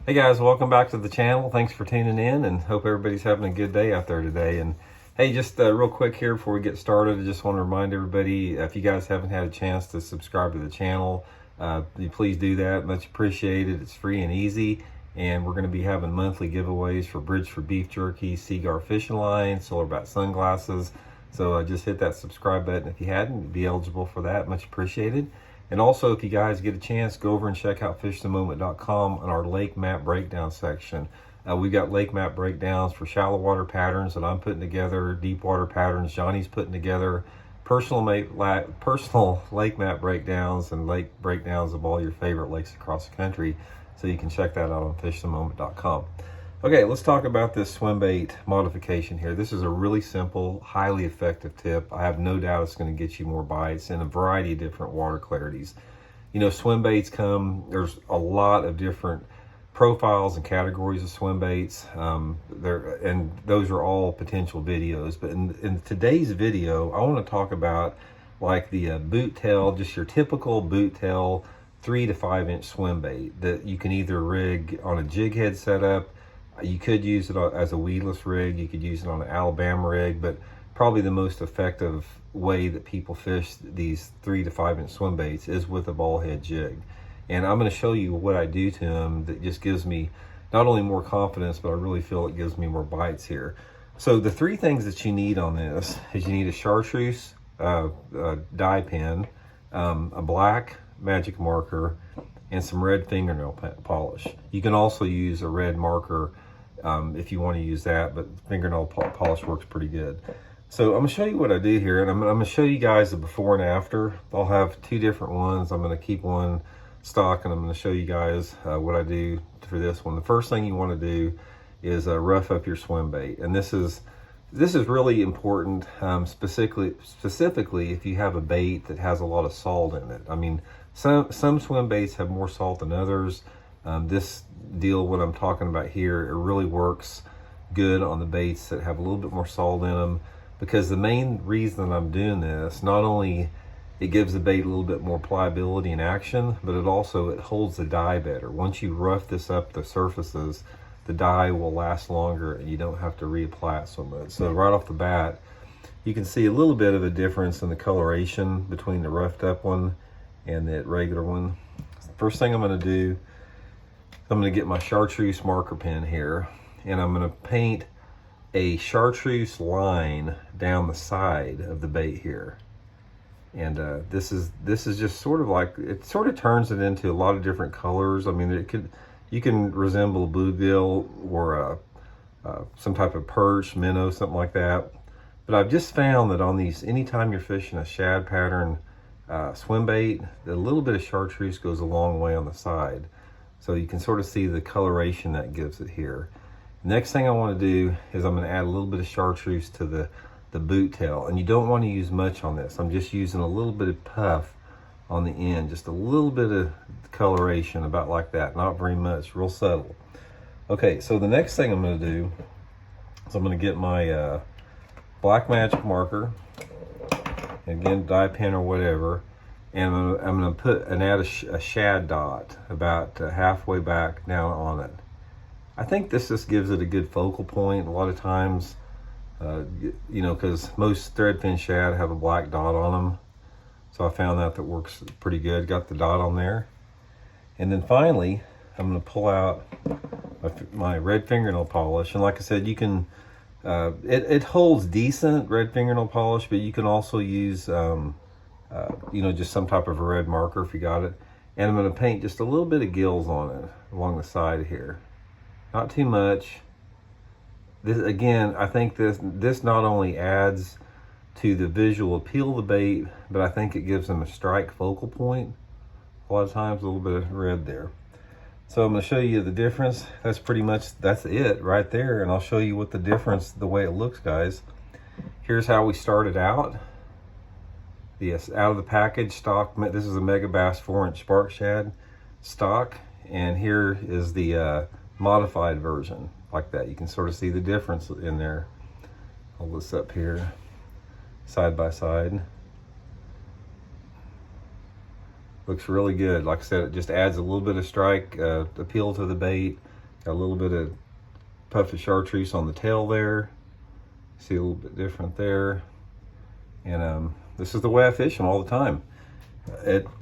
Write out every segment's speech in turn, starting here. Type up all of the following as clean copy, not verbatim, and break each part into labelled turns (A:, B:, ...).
A: Hey guys, welcome back to the channel. Thanks for tuning in and hope everybody's having a good day out there today. And hey, just real quick here before we get started, I just want to remind everybody, if you guys haven't had a chance to subscribe to the channel, please do that. Much appreciated. It's free and easy. And we're going to be having monthly giveaways for Bridge for Beef Jerky, Seaguar Fishing Line, Solar Bat Sunglasses. So just hit that subscribe button if you hadn't, be eligible for that. Much appreciated. And also, if you guys get a chance, go over and check out fishthemoment.com on our lake map breakdown section. We've got lake map breakdowns for shallow water patterns that I'm putting together, deep water patterns Johnny's putting together, personal lake map breakdowns and lake breakdowns of all your favorite lakes across the country. So you can check that out on fishthemoment.com. Okay, let's talk about this Swimbait modification here. This is a really simple, highly effective tip. I have no doubt it's going to get you more bites in a variety of different water clarities. You know, swimbaits there's a lot of different profiles and categories of swimbaits. And those are all potential videos. But in today's video, I want to talk about like the boot tail, just your typical boot tail 3 to 5 inch swimbait that you can either rig on a jig head setup. You could use it as a weedless rig. You could use it on an Alabama rig, but probably the most effective way that people fish these 3 to 5 inch swim baits is with a ball head jig. And I'm going to show you what I do to them that just gives me not only more confidence, but I really feel it gives me more bites here. So the 3 things that you need on this is you need a chartreuse dye pen, a black magic marker, and some red fingernail polish. You can also use a red marker if you want to use that, but fingernail polish works pretty good. So I'm going to show you what I do here, and I'm going to show you guys the before and after. I'll have 2 different ones. I'm going to keep one stock, and I'm going to show you guys what I do for this one. The first thing you want to do is rough up your swim bait, and this is really important, specifically if you have a bait that has a lot of salt in it. I mean, some swim baits have more salt than others. This deal, what I'm talking about here, it really works good on the baits that have a little bit more salt in them, because the main reason I'm doing this, not only it gives the bait a little bit more pliability and action, but it holds the dye better. Once you rough this up the surfaces, the dye will last longer and you don't have to reapply it so much. So right off the bat, you can see a little bit of a difference in the coloration between the roughed up one and the regular one. First thing I'm going to do, I'm going to get my chartreuse marker pen here, and I'm going to paint a chartreuse line down the side of the bait here. And this is just sort of like, it sort of turns it into a lot of different colors. I mean, you can resemble a bluegill or some type of perch, minnow, something like that. But I've just found that on these, anytime you're fishing a shad pattern swim bait, a little bit of chartreuse goes a long way on the side. So you can sort of see the coloration that gives it here. Next thing I want to do is I'm going to add a little bit of chartreuse to the boot tail. And you don't want to use much on this. I'm just using a little bit of puff on the end, just a little bit of coloration, about like that, not very much, real subtle. Okay, so the next thing I'm going to do is I'm going to get my black magic marker, again, dye pen or whatever, and I'm going to add a shad dot about halfway back down on it. I think this just gives it a good focal point. A lot of times, you know, because most threadfin shad have a black dot on them. So I found that works pretty good. Got the dot on there. And then finally, I'm going to pull out my red fingernail polish. And like I said, you can, it holds decent red fingernail polish, but you can also use, you know, just some type of a red marker if you got it. And I'm going to paint just a little bit of gills on it along the side here. Not too much. This, again, I think this not only adds to the visual appeal of the bait, but I think it gives them a strike focal point. A lot of times, a little bit of red there. So I'm going to show you the difference. That's it right there. And I'll show you what the difference, the way it looks, guys. Here's how we started out. Yes, out of the package stock. This is a Mega Bass 4-inch spark shad stock. And here is the modified version, like that. You can sort of see the difference in there. Hold this up here, side by side. Looks really good. Like I said, it just adds a little bit of strike appeal to the bait. Got a little bit of puff of chartreuse on the tail there. See a little bit different there. And this is the way I fish them all the time.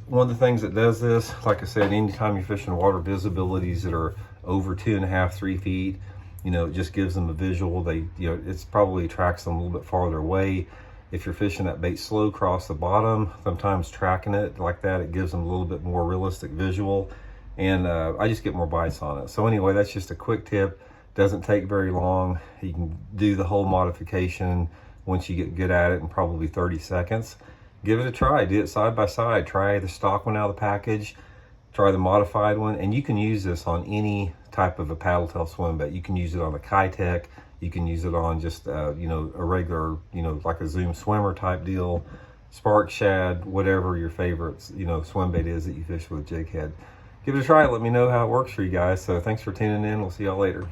A: One of the things that does this, like I said, anytime you're fishing water visibilities that are over 2.5, 3 feet, you know, it just gives them a visual. It's probably attracts them a little bit farther away. If you're fishing that bait slow across the bottom, sometimes tracking it like that, it gives them a little bit more realistic visual. And I just get more bites on it. So anyway, that's just a quick tip. Doesn't take very long. You can do the whole modification once you get good at it in probably 30 seconds. Give it a try. Do it side by side. Try the stock one out of the package. Try the modified one. And you can use this on any type of a paddle tail swim bait. You can use it on a Kitech. You can use it on just, a regular, like a Zoom swimmer type deal, spark shad, whatever your favorite, swim bait is that you fish with a jig head. Give it a try. Let me know how it works for you guys. So thanks for tuning in. We'll see y'all later.